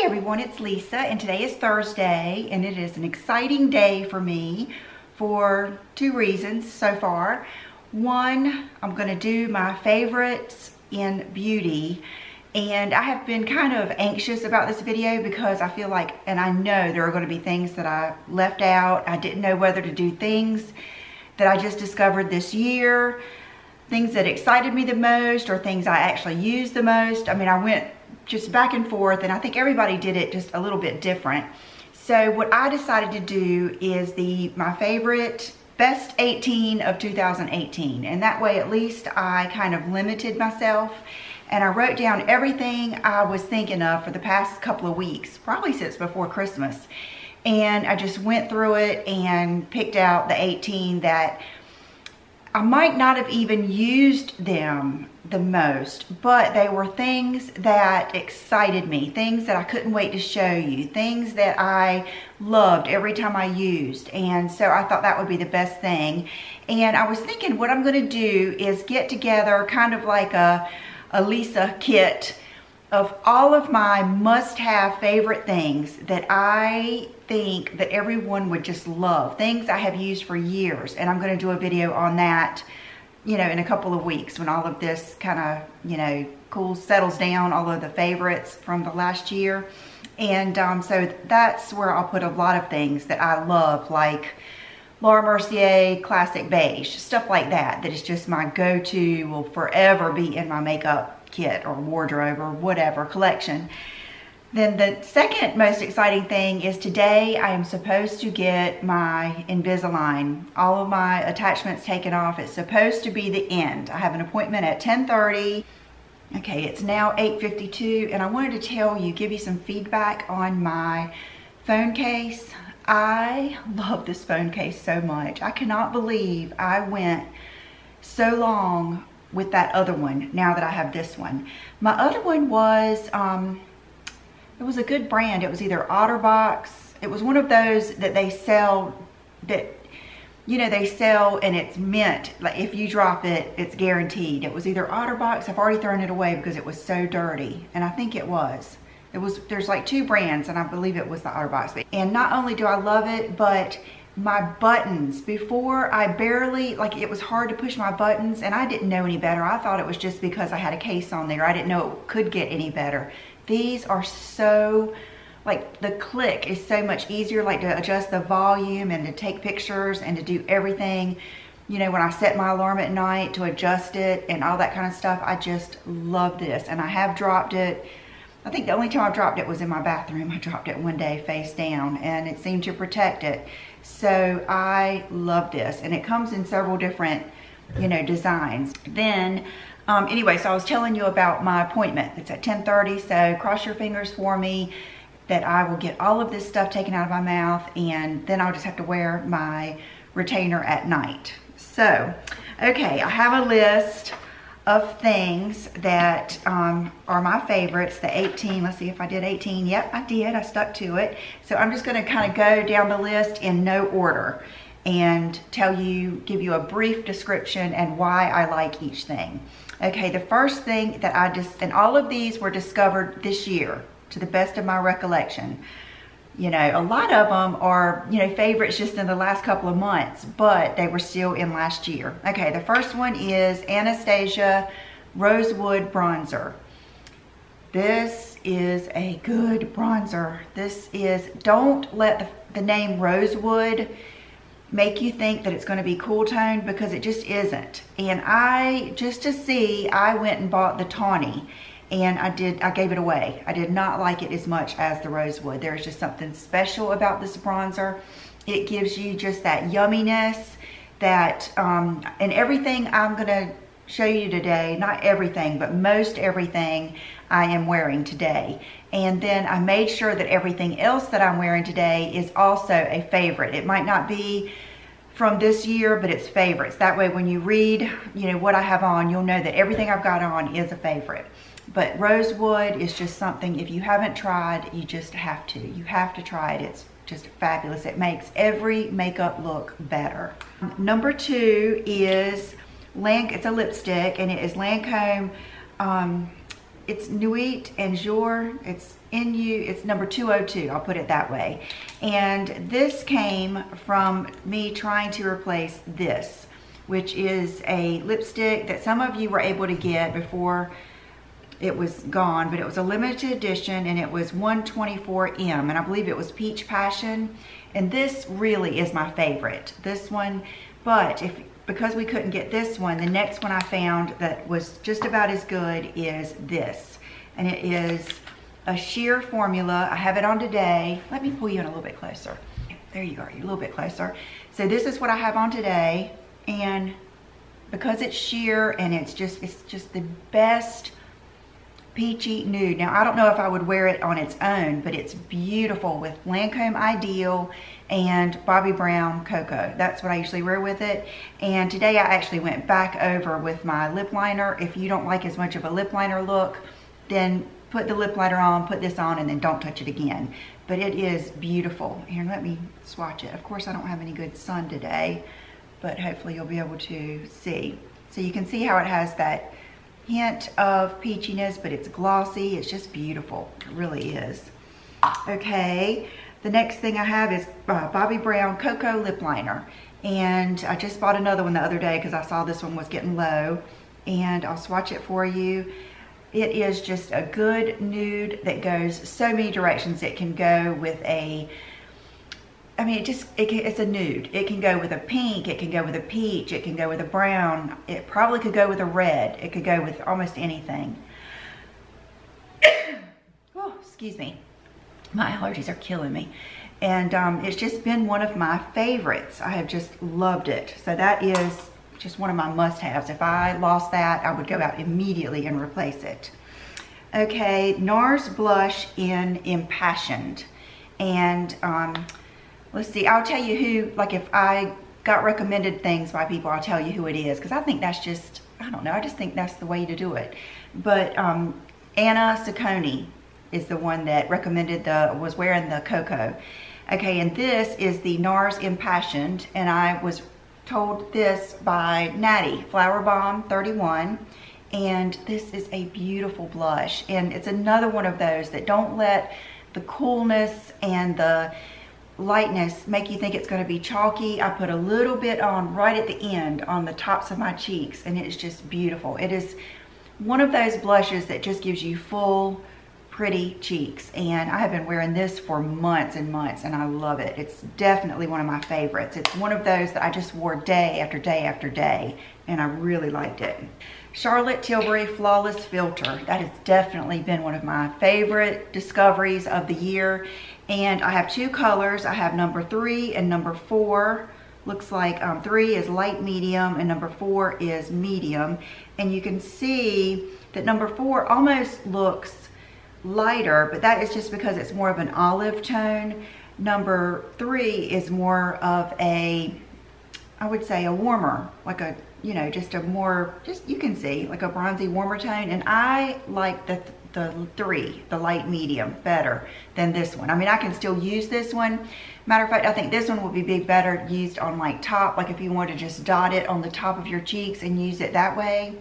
Hi everyone, it's Lisa, and today is Thursday, and it is an exciting day for me for two reasons so far. One, I'm going to do my favorites in beauty, and I have been kind of anxious about this video because I feel like, and I know there are going to be things that I left out. I didn't know whether to do things that I just discovered this year, things that excited me the most, or things I actually used the most. I mean, I went just back and forth, and I think everybody did it just a little bit different. So what I decided to do is my favorite best 18 of 2018, and that way at least I kind of limited myself, and I wrote down everything I was thinking of for the past couple of weeks, probably since before Christmas, and I just went through it and picked out the 18 that I might not have even used them the most, but they were things that excited me, things that I couldn't wait to show you, things that I loved every time I used. And so I thought that would be the best thing. And I was thinking what I'm going to do is get together kind of like a Lisa kit of all of my must-have favorite things that I think that everyone would just love, things I have used for years. And I'm going to do a video on that, you know, in a couple of weeks when all of this kind of, you know, settles down, all of the favorites from the last year. And so that's where I'll put a lot of things that I love, like Laura Mercier Classic Beige, stuff like that, that is just my go-to, will forever be in my makeup kit or wardrobe or whatever collection. Then the second most exciting thing is today I am supposed to get my Invisalign, all of my attachments taken off. It's supposed to be the end. I have an appointment at 10:30. Okay, it's now 8:52, and I wanted to tell you, give you some feedback on my phone case. I love this phone case so much. I cannot believe I went so long with that other one now that I have this one. My other one was, it was a good brand. It was either Otterbox. It was one of those that they sell, that, you know, they sell and it's mint. Like if you drop it, it's guaranteed. It was either Otterbox. I've already thrown it away because it was so dirty. And I think it was. There's like two brands, and I believe it was the Otterbox. And not only do I love it, but my buttons, before I barely, like, it was hard to push my buttons, and I didn't know any better. I thought it was just because I had a case on there. I didn't know it could get any better. These are so, like, the click is so much easier, like to adjust the volume and to take pictures and to do everything. You know, when I set my alarm at night to adjust it and all that kind of stuff, I just love this. And I have dropped it. I think the only time I dropped it was in my bathroom. I dropped it one day face down, and it seemed to protect it. So I love this, and it comes in several different, you know, designs. Then, anyway, so I was telling you about my appointment. It's at 10:30, so cross your fingers for me that I will get all of this stuff taken out of my mouth, and then I'll just have to wear my retainer at night. So, okay, I have a list of things that are my favorites, the 18. Let's see if I did 18. Yep, I did. I stuck to it. So I'm just going to kind of go down the list in no order and give you a brief description and why I like each thing. Okay, the first thing that and all of these were discovered this year to the best of my recollection. You know, a lot of them are, you know, favorites just in the last couple of months, but they were still in last year. Okay, the first one is Anastasia Rosewood Bronzer. This is a good bronzer. Don't let the name Rosewood make you think that it's going to be cool toned, because it just isn't. And just to see, I went and bought the Tawny. And I gave it away. I did not like it as much as the Rosewood. There's just something special about this bronzer. It gives you just that yumminess, and everything I'm gonna show you today, not everything, but most everything I am wearing today. And then I made sure that everything else that I'm wearing today is also a favorite. It might not be from this year, but it's favorites. That way when you read, you know, what I have on, you'll know that everything I've got on is a favorite. But Rosewood is just something, if you haven't tried, you just have to. You have to try it. It's just fabulous. It makes every makeup look better. Number two is it's a lipstick, and it is Lancome. It's Nude and Jouer. it's number 202, I'll put it that way. And this came from me trying to replace this, which is a lipstick that some of you were able to get before it was gone, but it was a limited edition and it was 124M, and I believe it was Peach Passion. And this really is my favorite, this one. But because we couldn't get this one, the next one I found that was just about as good is this. And it is a sheer formula. I have it on today. Let me pull you in a little bit closer. There you are, you're a little bit closer. So this is what I have on today, and because it's sheer and it's just the best peachy nude. Now I don't know if I would wear it on its own, but it's beautiful with Lancome Ideal and Bobbi Brown Cocoa. That's what I usually wear with it. And today I actually went back over with my lip liner. If you don't like as much of a lip liner look, then put the lip liner on, put this on, and then don't touch it again. But it is beautiful. Here, let me swatch it. Of course, I don't have any good sun today, but hopefully you'll be able to see. So you can see how it has that hint of peachiness, but it's glossy. It's just beautiful. It really is. Okay, the next thing I have is Bobbi Brown Cocoa Lip Liner. And I just bought another one the other day because I saw this one was getting low. And I'll swatch it for you. It is just a good nude that goes so many directions. It can go with a, I mean, it's a nude. It can go with a pink, it can go with a peach, it can go with a brown. It probably could go with a red. It could go with almost anything. Oh, excuse me. My allergies are killing me. And it's just been one of my favorites. I have just loved it. So that is just one of my must-haves. If I lost that, I would go out immediately and replace it. Okay, NARS blush in Impassioned. And let's see, I'll tell you who, like if I got recommended things by people, I'll tell you who it is, because I think that's just, I don't know, I just think that's the way to do it. But Anna Ciccone is the one that recommended was wearing the cocoa. Okay, and this is the NARS Impassioned, and I was told this by Natty, Flower Bomb 31, and this is a beautiful blush. And it's another one of those that don't let the coolness and the lightness make you think it's going to be chalky. I put a little bit on right at the end on the tops of my cheeks, and it's just beautiful. It is one of those blushes that just gives you full pretty cheeks, and I have been wearing this for months and months, and I love it. It's definitely one of my favorites. It's one of those that I just wore day after day after day, and I really liked it. Charlotte Tilbury Flawless Filter. That has definitely been one of my favorite discoveries of the year, and I have two colors. I have number 3 and number 4. Looks like 3 is light medium and number 4 is medium, and you can see that number 4 almost looks lighter, but that is just because it's more of an olive tone. Number 3 is more of a, I would say a warmer, like a, you know, just a more, just you can see like a bronzy warmer tone. And I like the 3, the light medium, better than this one. I mean, I can still use this one. Matter of fact, I think this one would be better used on like top, like if you want to just dot it on the top of your cheeks and use it that way.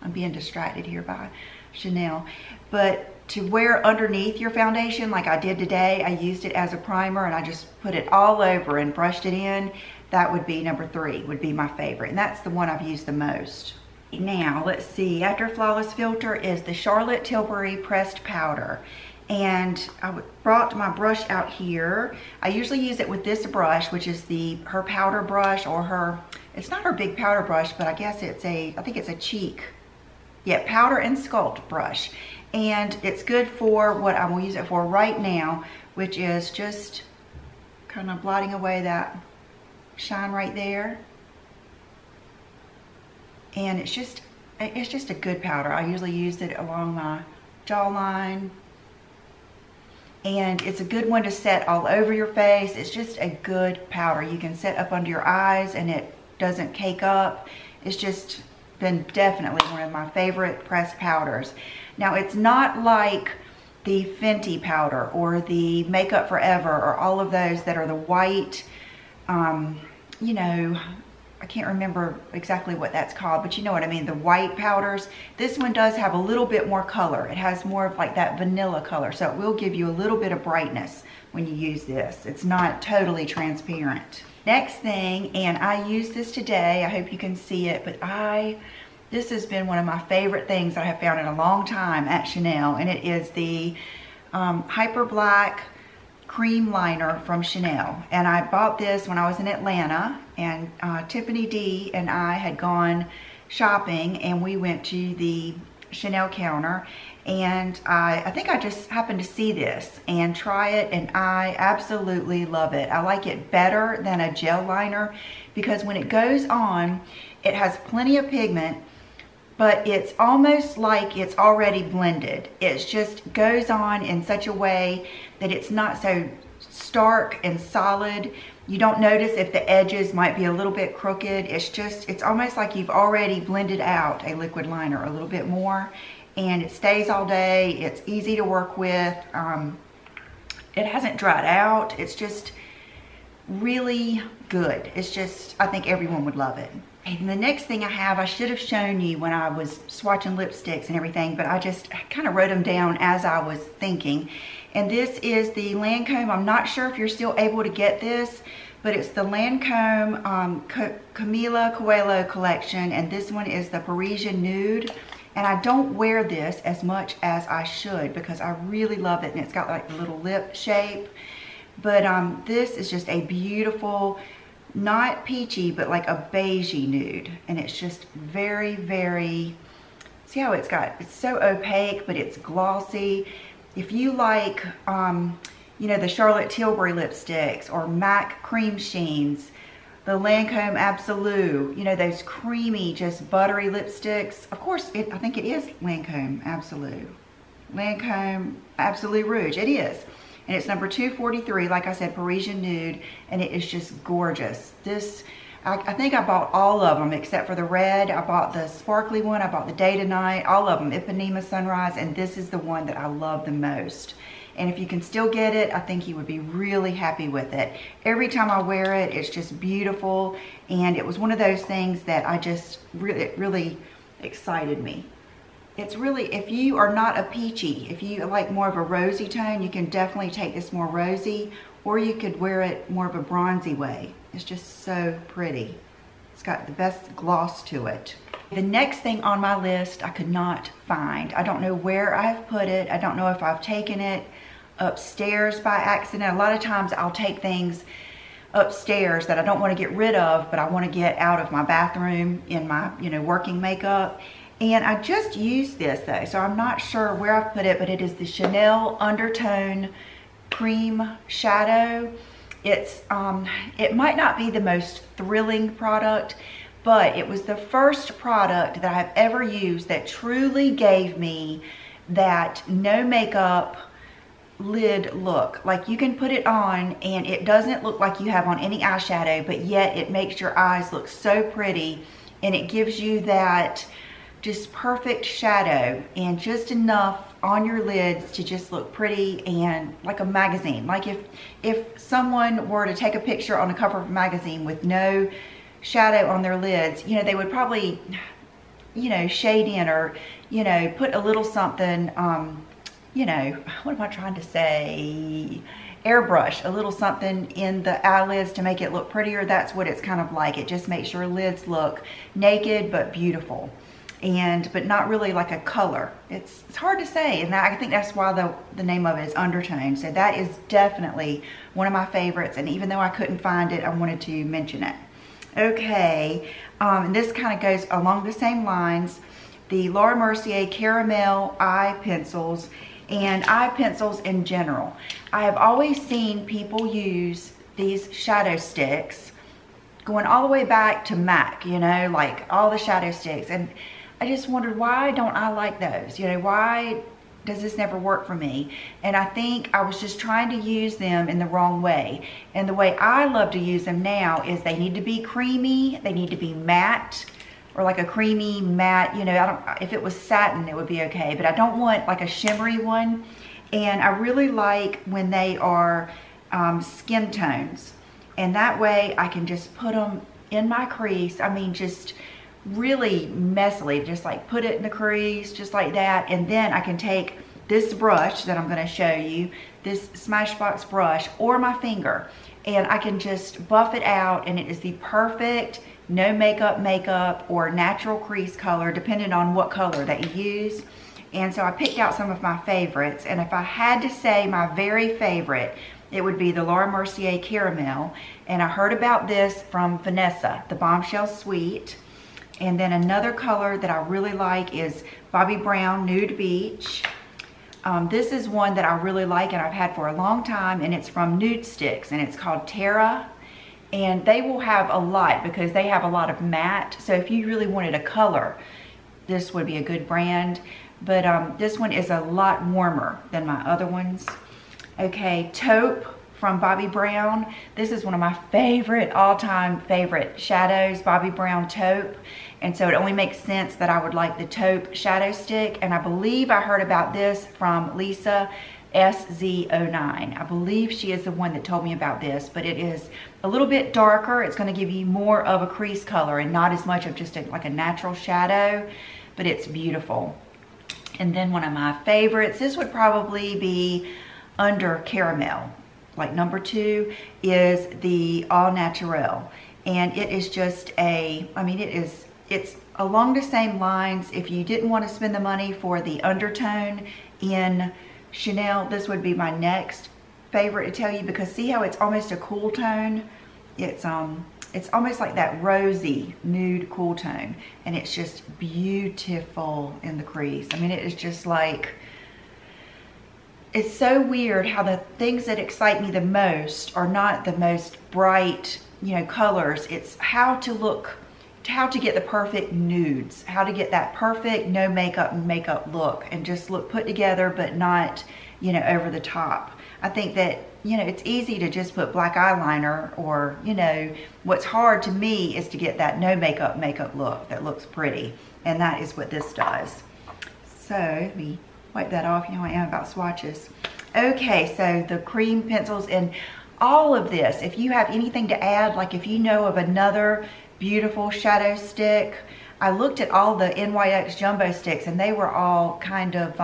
I'm being distracted here by Chanel. But to wear underneath your foundation like I did today, I used it as a primer and I just put it all over and brushed it in. That would be number 3, would be my favorite. And that's the one I've used the most. Now, let's see, after Flawless Filter is the Charlotte Tilbury Pressed Powder. And I brought my brush out here. I usually use it with this brush, which is her powder brush, or her, it's not her big powder brush, but I guess it's I think it's a cheek. Yeah, powder and sculpt brush. And it's good for what I will use it for right now, which is just kind of blotting away that shine right there. And it's just a good powder. I usually use it along my jawline. And it's a good one to set all over your face. It's just a good powder. You can set up under your eyes and it doesn't cake up. It's just been definitely one of my favorite pressed powders. Now, it's not like the Fenty powder or the Makeup Forever or all of those that are the white, you know, I can't remember exactly what that's called, but you know what I mean, the white powders. This one does have a little bit more color. It has more of like that vanilla color, so it will give you a little bit of brightness when you use this. It's not totally transparent. Next thing, and I used this today, I hope you can see it, but this has been one of my favorite things that I have found in a long time at Chanel, and it is the Hyperblack cream liner from Chanel. And I bought this when I was in Atlanta, and Tiffany D and I had gone shopping, and we went to the Chanel counter, and I think I just happened to see this and try it, and I absolutely love it. I like it better than a gel liner because when it goes on, it has plenty of pigment, but it's almost like it's already blended. It just goes on in such a way that it's not so stark and solid. You don't notice if the edges might be a little bit crooked. It's almost like you've already blended out a liquid liner a little bit more, and it stays all day. It's easy to work with. It hasn't dried out. It's just really good. It's just, I think everyone would love it. And the next thing I should have shown you when I was swatching lipsticks and everything, but I just kind of wrote them down as I was thinking. And this is the Lancome. I'm not sure if you're still able to get this, but it's the Lancome Camila Coelho collection, and this one is the Parisian Nude. And I don't wear this as much as I should because I really love it, and it's got like the little lip shape. But this is just a beautiful, not peachy, but like a beigey nude. And it's just very, very, see how it's so opaque, but it's glossy. If you like, you know, the Charlotte Tilbury lipsticks or MAC cream sheens, the Lancome Absolute, you know, those creamy, just buttery lipsticks. Of course, I think it is Lancome Absolute. Lancome Absolute Rouge, it is. And it's number 243, like I said, Parisian Nude, and it is just gorgeous. This, I think I bought all of them except for the red. I bought the sparkly one, I bought the Day to Night, all of them, Ipanema Sunrise, and this is the one that I love the most. And if you can still get it, I think you would be really happy with it. Every time I wear it, it's just beautiful, and it was one of those things that I just really excited me. It's really, if you are not a peachy, if you like more of a rosy tone, you can definitely take this more rosy, or you could wear it more of a bronzy way. It's just so pretty. It's got the best gloss to it. The next thing on my list I could not find. I don't know where I've put it. I don't know if I've taken it upstairs by accident. A lot of times I'll take things upstairs that I don't want to get rid of, but I want to get out of my bathroom in my, you know, working makeup. And I just used this though, so I'm not sure where I've put it, but it is the Chanel Undertone Cream Shadow. It's, it might not be the most thrilling product, but it was the first product that I've ever used that truly gave me that no makeup lid look. Like you can put it on and it doesn't look like you have on any eyeshadow, but yet it makes your eyes look so pretty, and it gives you that just perfect shadow and just enough on your lids to just look pretty and like a magazine. Like if someone were to take a picture on the cover of a magazine with no shadow on their lids, you know, they would probably, you know, shade in or, you know, put a little something, you know, what am I trying to say? Airbrush a little something in the eyelids to make it look prettier. That's what it's kind of like. It just makes your lids look naked but beautiful. But not really like a color. It's hard to say, and I think that's why the name of it is Undertone. So that is definitely one of my favorites, and even though I couldn't find it, I wanted to mention it. Okay, and this kind of goes along the same lines. The Laura Mercier Caramel Eye Pencils, and eye pencils in general. I have always seen people use these shadow sticks going all the way back to MAC, you know, like all the shadow sticks, and I just wondered, why don't I like those? You know, why does this never work for me? And I think I was just trying to use them in the wrong way. And the way I love to use them now is they need to be creamy, they need to be matte, or like a creamy matte, you know, if it was satin, it would be okay, but I don't want like a shimmery one. And I really like when they are skin tones. And that way I can just put them in my crease. I mean, just really messily, just like put it in the crease, just like that. And then I can take this brush that I'm gonna show you, this Smashbox brush, or my finger, and I can just buff it out, and it is the perfect no makeup or natural crease color, depending on what color that you use. And so I picked out some of my favorites, and if I had to say my very favorite, it would be the Laura Mercier Caramel. And I heard about this from Vanessa, the Bombshell Sweet. And then another color that I really like is Bobbi Brown Nude Beach. This is one that I really like and I've had for a long time, and it's from Nude Sticks, and it's called Terra. And they will have a lot because they have a lot of matte. So if you really wanted a color, this would be a good brand. But this one is a lot warmer than my other ones. Okay, Taupe from Bobbi Brown. This is one of my favorite, all-time favorite shadows, Bobbi Brown Taupe. And so it only makes sense that I would like the Taupe shadow stick. And I believe I heard about this from Lisa SZ09. I believe she is the one that told me about this, but it is a little bit darker. It's going to give you more of a crease color and not as much of just like a natural shadow, but it's beautiful. And then one of my favorites, this would probably be Under Caramel. Like number 2 is the All Naturel. And it is just a, I mean, it's along the same lines. If you didn't want to spend the money for the undertone in Chanel, this would be my next favorite to tell you, because see how it's almost a cool tone? It's almost like that rosy nude cool tone, and it's just beautiful in the crease. I mean, it is just like, it's so weird how the things that excite me the most are not the most bright, you know, colors. It's how to get the perfect nudes, how to get that perfect no makeup look, and just look put together but not, you know, over the top. I think that, you know, it's easy to just put black eyeliner, or, you know, what's hard to me is to get that no makeup look that looks pretty, and that is what this does. So let me wipe that off. You know how I am about swatches. Okay, so the cream pencils and all of this, if you have anything to add, like if you know of another beautiful shadow stick, I looked at all the NYX jumbo sticks and they were all kind of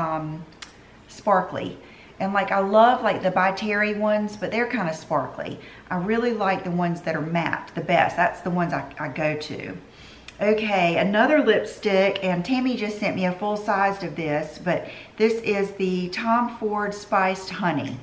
sparkly. And like I love like the By Terry ones, but they're kind of sparkly. I really like the ones that are matte the best. That's the ones I go to. Okay, another lipstick, and Tammy just sent me a full size of this, but this is the Tom Ford Spiced Honey.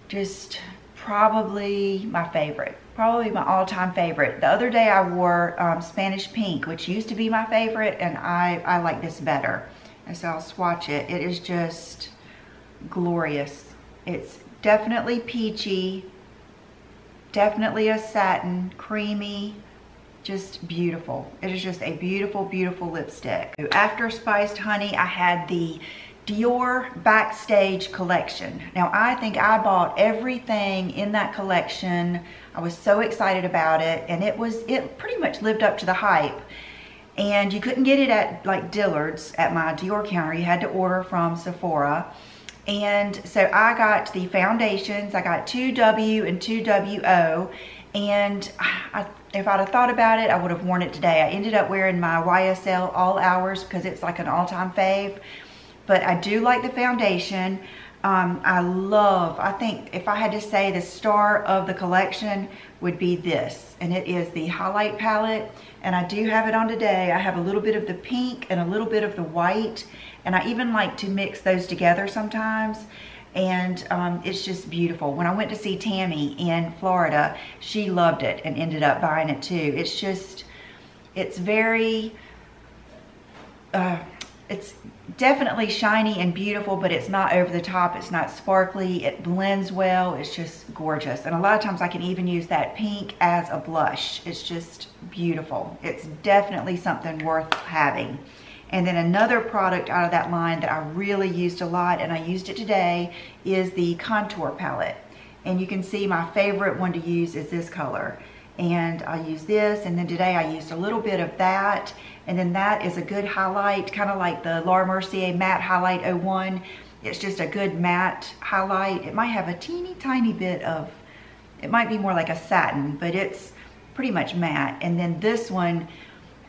Just probably my favorite, probably my all-time favorite. The other day I wore Spanish Pink, which used to be my favorite, and I like this better. And so I'll swatch it. It is just glorious. It's definitely peachy, definitely a satin, creamy, just beautiful. It is just a beautiful, beautiful lipstick. After Spiced Honey, I had the Dior Backstage collection. Now, I think I bought everything in that collection. I was so excited about it, and it pretty much lived up to the hype. And you couldn't get it at like Dillard's at my Dior counter. You had to order from Sephora. And so I got the foundations. I got 2W and 2WO. And if I'd have thought about it, I would have worn it today. I ended up wearing my YSL All Hours because it's like an all-time fave. But I do like the foundation. I think if I had to say the star of the collection would be this. And it is the highlight palette. And I do have it on today. I have a little bit of the pink and a little bit of the white. And I even like to mix those together sometimes. And it's just beautiful. When I went to see Tammy in Florida, she loved it and ended up buying it too. It's just, it's very, it's definitely shiny and beautiful, but it's not over the top. It's not sparkly. It blends well. It's just gorgeous. And a lot of times I can even use that pink as a blush. It's just beautiful. It's definitely something worth having. And then another product out of that line that I really used a lot, and I used it today, is the contour palette. And you can see my favorite one to use is this color. And I use this, and then today I used a little bit of that. And then that is a good highlight, kind of like the Laura Mercier Matte Highlight 01. It's just a good matte highlight. It might have a teeny tiny bit of, it might be more like a satin, but it's pretty much matte. And then this one,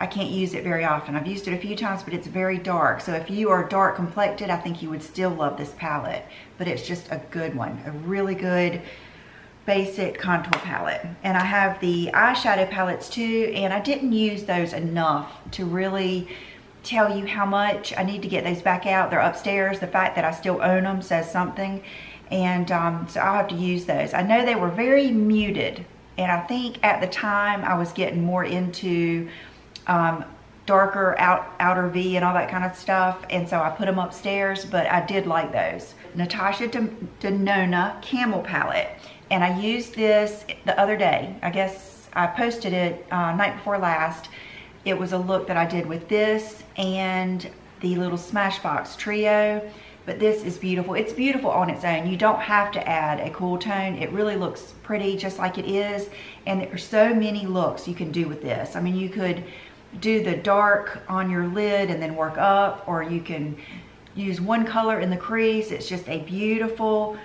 I can't use it very often. I've used it a few times, but it's very dark. So if you are dark complected, I think you would still love this palette. But it's just a good one, a really good basic contour palette. And I have the eyeshadow palettes too, and I didn't use those enough to really tell you how much. I need to get those back out. They're upstairs. The fact that I still own them says something. And so I'll have to use those. I know they were very muted, and I think at the time I was getting more into darker outer V and all that kind of stuff, and so I put them upstairs, but I did like those. Natasha Denona Camel palette, and I used this the other day. I guess I posted it night before last. It was a look that I did with this and the little Smashbox trio. But this is beautiful. It's beautiful on its own. You don't have to add a cool tone. It really looks pretty just like it is. And there are so many looks you can do with this. I mean, you could do the dark on your lid and then work up, or you can use one color in the crease. It's just a beautiful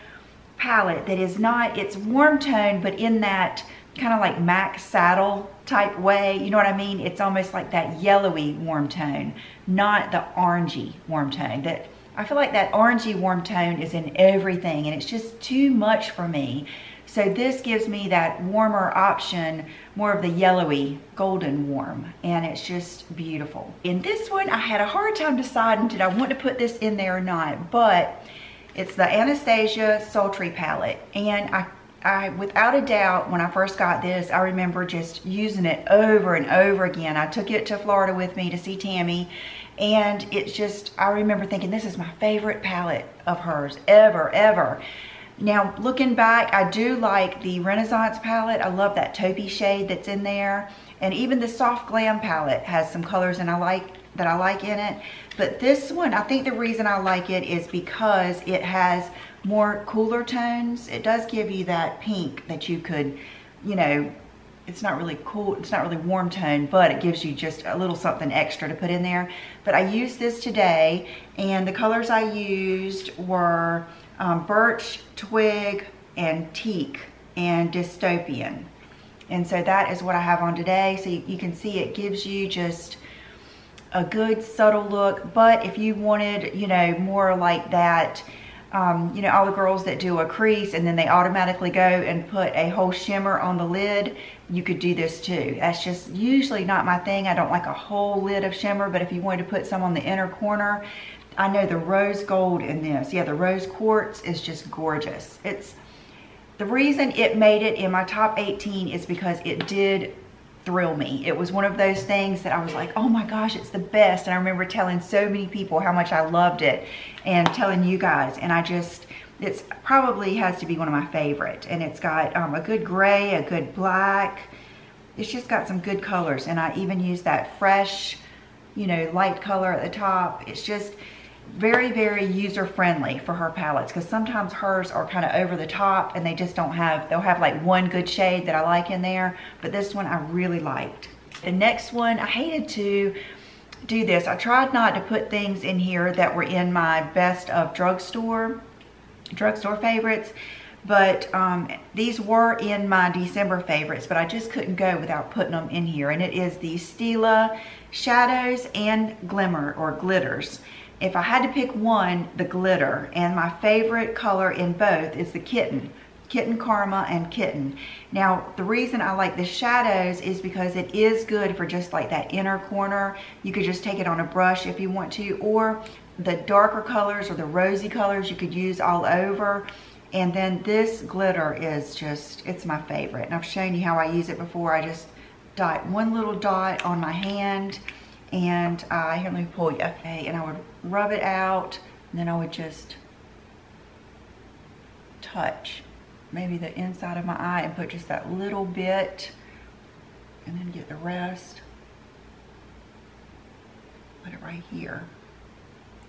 palette that is not, it's warm tone, but in that kind of like MAC saddle type way. You know what I mean? It's almost like that yellowy warm tone, not the orangey warm tone. That I feel like that orangey warm tone is in everything, and it's just too much for me. So this gives me that warmer option, more of the yellowy golden warm, and it's just beautiful. In this one, I had a hard time deciding did I want to put this in there or not, but it's the Anastasia Sultry palette, and I without a doubt, when I first got this, I remember just using it over and over again. I took it to Florida with me to see Tammy, and it's just, I remember thinking, this is my favorite palette of hers ever. Now, looking back, I do like the Renaissance palette. I love that taupey shade that's in there. And even the Soft Glam palette has some colors that I like in it. But this one, I think the reason I like it is because it has more cooler tones. It does give you that pink that you could, you know, it's not really cool, it's not really warm tone, but it gives you just a little something extra to put in there. But I used this today, and the colors I used were Birch, Twig, and Teak, and Dystopian. And so that is what I have on today. So you can see it gives you just a good subtle look. But if you wanted, you know, more like that, you know, all the girls that do a crease and then they automatically go and put a whole shimmer on the lid, you could do this too. That's just usually not my thing. I don't like a whole lid of shimmer, but if you wanted to put some on the inner corner, I know the rose gold in this, yeah, the rose quartz is just gorgeous. It's the reason it made it in my top 18 is because it did thrill me. It was one of those things that I was like, oh my gosh, it's the best. And I remember telling so many people how much I loved it and telling you guys, and I just, it's probably has to be one of my favorite. And it's got a good gray, a good black. It's just got some good colors, and I even use that fresh, you know, light color at the top. It's just very user friendly for her palettes, because sometimes hers are kind of over the top and they just don't have, they'll have like one good shade that I like in there, but this one I really liked. The next one, I hated to do this. I tried not to put things in here that were in my best of drugstore favorites, but these were in my December favorites, but I just couldn't go without putting them in here. And it is the Stila Shadows and Glimmer or Glitters. If I had to pick one, the glitter, and my favorite color in both is the Kitten Karma and Kitten. Now, the reason I like the shadows is because it is good for just like that inner corner. You could just take it on a brush if you want to, or the darker colors or the rosy colors you could use all over. And then this glitter is just, it's my favorite. And I've shown you how I use it before. I just dot one little dot on my hand, and here, let me pull you. Okay, and I would rub it out, and then I would just touch maybe the inside of my eye and put just that little bit, and then get the rest. Put it right here.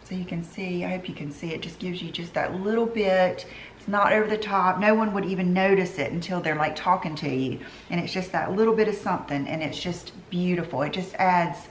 So you can see, I hope you can see, it just gives you just that little bit. It's not over the top. No one would even notice it until they're like talking to you. And it's just that little bit of something, and it's just beautiful. It just adds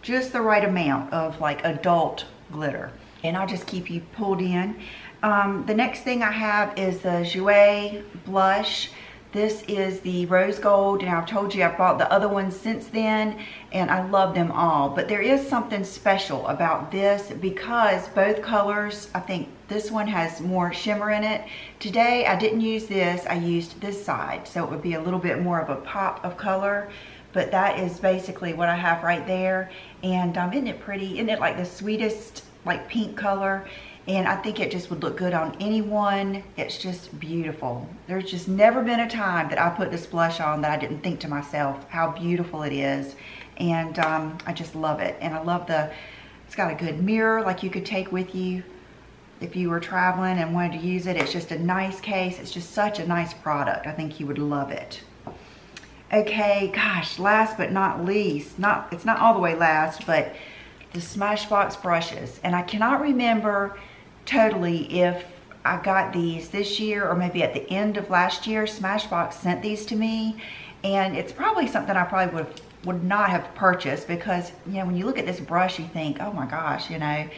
just the right amount of like adult glitter. And I'll just keep you pulled in. The next thing I have is the Jouer blush. This is the rose gold, and I've told you I've bought the other ones since then, and I love them all. But there is something special about this because both colors, I think this one has more shimmer in it. Today I didn't use this, I used this side, so it would be a little bit more of a pop of color. But that is basically what I have right there. And isn't it pretty? Isn't it like the sweetest like pink color? And I think it just would look good on anyone. It's just beautiful. There's just never been a time that I put this blush on that I didn't think to myself how beautiful it is. And I just love it. And I love it's got a good mirror like you could take with you if you were traveling and wanted to use it. It's just a nice case. It's just such a nice product. I think you would love it. Okay, gosh, last but not least, it's not all the way last, but the Smashbox brushes. And I cannot remember totally if I got these this year or maybe at the end of last year. Smashbox sent these to me, and it's probably something I probably would not have purchased because, you know, when you look at this brush, you think, oh my gosh, you know,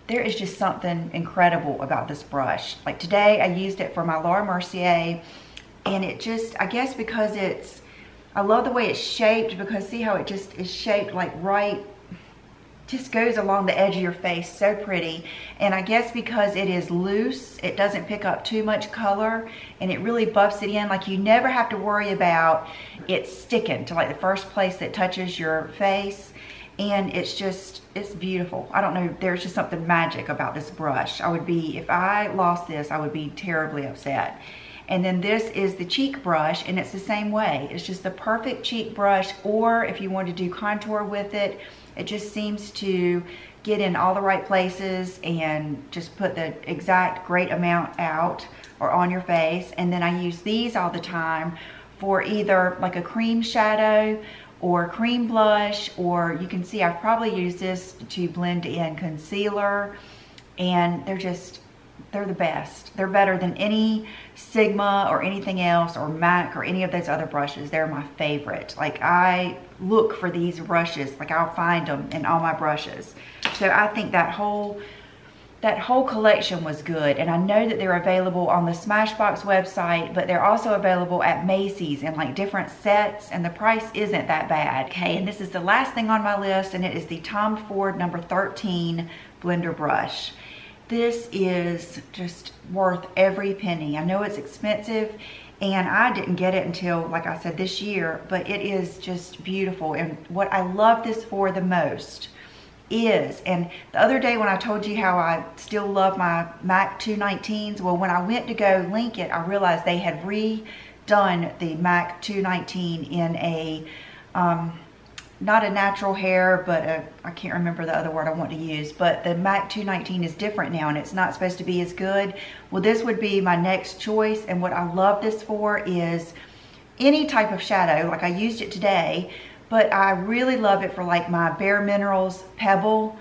there is just something incredible about this brush. Like today, I used it for my Laura Mercier, and it just, I guess because I love the way it's shaped, because see how it just is shaped like right, just goes along the edge of your face, so pretty. And I guess because it is loose, it doesn't pick up too much color, and it really buffs it in. Like you never have to worry about it sticking to like the first place that touches your face. And it's just, it's beautiful. I don't know, there's just something magic about this brush. If I lost this, I would be terribly upset. And then this is the cheek brush, and it's the same way. It's just the perfect cheek brush, or if you want to do contour with it, it just seems to get in all the right places and just put the exact great amount out or on your face. And then I use these all the time for either like a cream shadow or cream blush, or you can see I've probably used this to blend in concealer, and they're the best. They're better than any Sigma or anything else, or MAC or any of those other brushes. They're my favorite. Like I look for these brushes, like I'll find them in all my brushes. So I think that whole collection was good. And I know that they're available on the Smashbox website, but they're also available at Macy's in like different sets, and the price isn't that bad. Okay, and this is the last thing on my list, and it is the Tom Ford number 13 blender brush. This is just worth every penny. I know it's expensive, and I didn't get it until, like I said, this year, but it is just beautiful. And what I love this for the most is, and the other day when I told you how I still love my MAC 219s, well, when I went to go link it, I realized they had redone the MAC 219 in a, not a natural hair, but I can't remember the other word I want to use, but the MAC 219 is different now, and it's not supposed to be as good. Well, this would be my next choice, and what I love this for is any type of shadow. Like I used it today, but I really love it for like my Bare Minerals Pebble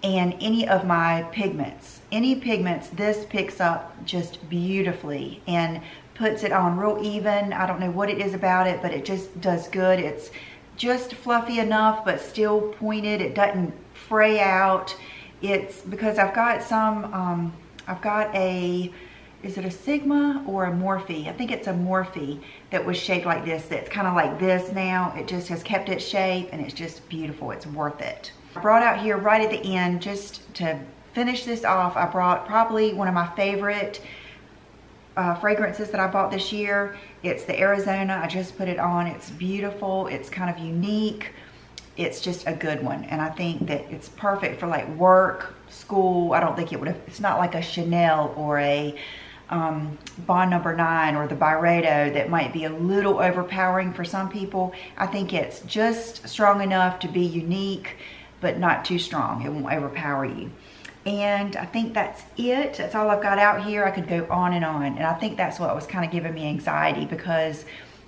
and any of my pigments. Any pigments, this picks up just beautifully and puts it on real even. I don't know what it is about it, but it just does good. It's just fluffy enough, but still pointed. It doesn't fray out. It's because I've got some, I've got a, is it a Sigma or a Morphe? I think it's a Morphe that was shaped like this. That's kind of like this now. It just has kept its shape, and it's just beautiful. It's worth it. I brought out here right at the end, just to finish this off, I brought probably one of my favorite fragrances that I bought this year. It's the Arizona. I just put it on. It's beautiful. It's kind of unique. It's just a good one, and I think that it's perfect for like work, school. I don't think it would have, it's not like a Chanel or a Bond number 9 or the Byredo that might be a little overpowering for some people. I think it's just strong enough to be unique, but not too strong. It won't overpower you. And I think that's it. That's all I've got out here. I could go on, and I think that's what was kind of giving me anxiety, because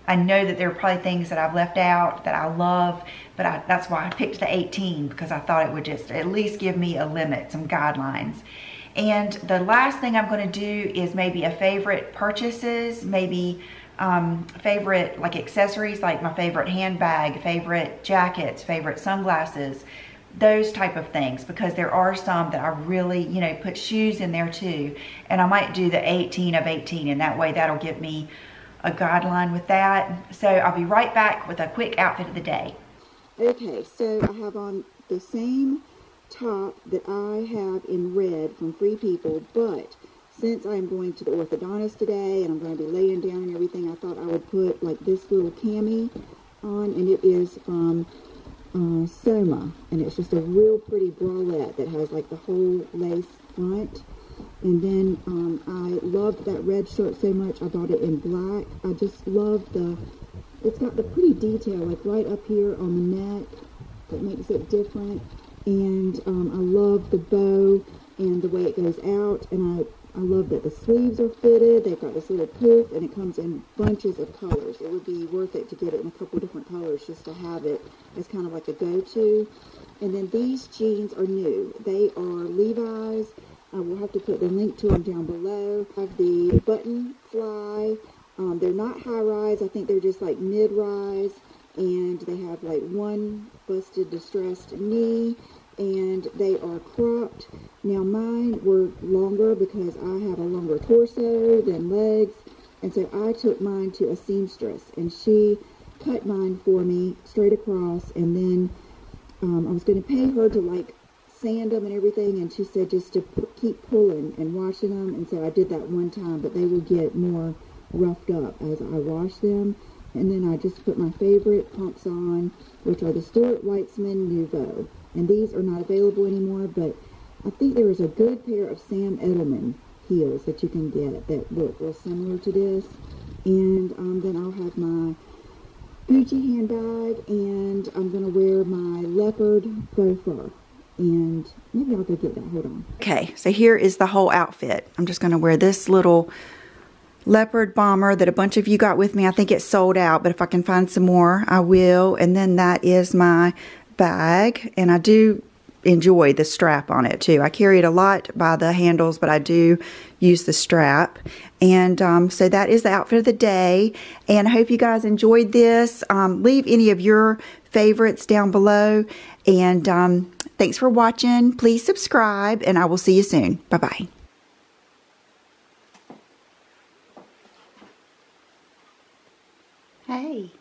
I know that there are probably things that I've left out that I love, but that's why I picked the 18, because I thought it would just at least give me a limit, some guidelines. And the last thing I'm going to do is maybe a favorite purchases, maybe favorite like accessories, like my favorite handbag, favorite jackets, favorite sunglasses, those type of things, because there are some that I really, you know, put shoes in there too. And I might do the 18 of 18, and that way that'll give me a guideline with that. So I'll be right back with a quick outfit of the day. Okay, so I have on the same top that I have in red from Free People, but since I'm going to the orthodontist today and I'm going to be laying down and everything, I thought I would put like this little cami on, and it is from Soma, and it's just a real pretty bralette that has like the whole lace front. And then I loved that red shirt so much, I bought it in black. I just love it's got the pretty detail like right up here on the neck that makes it different. And I love the bow and the way it goes out, and I love that the sleeves are fitted. They've got this little poof, and it comes in bunches of colors. It would be worth it to get it in a couple different colors just to have it as kind of like a go-to. And then these jeans are new. They are Levi's. I will have to put the link to them down below. I have the button fly. They're not high-rise. I think they're just like mid-rise. And they have like one busted distressed knee. And they are cropped. Now mine were longer because I have a longer torso than legs, and so I took mine to a seamstress, and she cut mine for me straight across. And then I was going to pay her to like sand them and everything, and she said just to keep pulling and washing them, and so I did that one time, but they will get more roughed up as I wash them. And then I just put my favorite pumps on, which are the Stuart Weitzman Nouveau. And these are not available anymore, but I think there is a good pair of Sam Edelman heels that you can get that look real similar to this. And then I'll have my Gucci handbag, and I'm going to wear my leopard faux fur. And maybe I'll go get that. Hold on. Okay, so here is the whole outfit. I'm just going to wear this little leopard bomber that a bunch of you got with me. I think it's sold out, but if I can find some more, I will. And then that is my bag, and I do enjoy the strap on it too. I carry it a lot by the handles, but I do use the strap. And so that is the outfit of the day, and I hope you guys enjoyed this. Leave any of your favorites down below, and thanks for watching. Please subscribe, and I will see you soon. Bye-bye. Hey.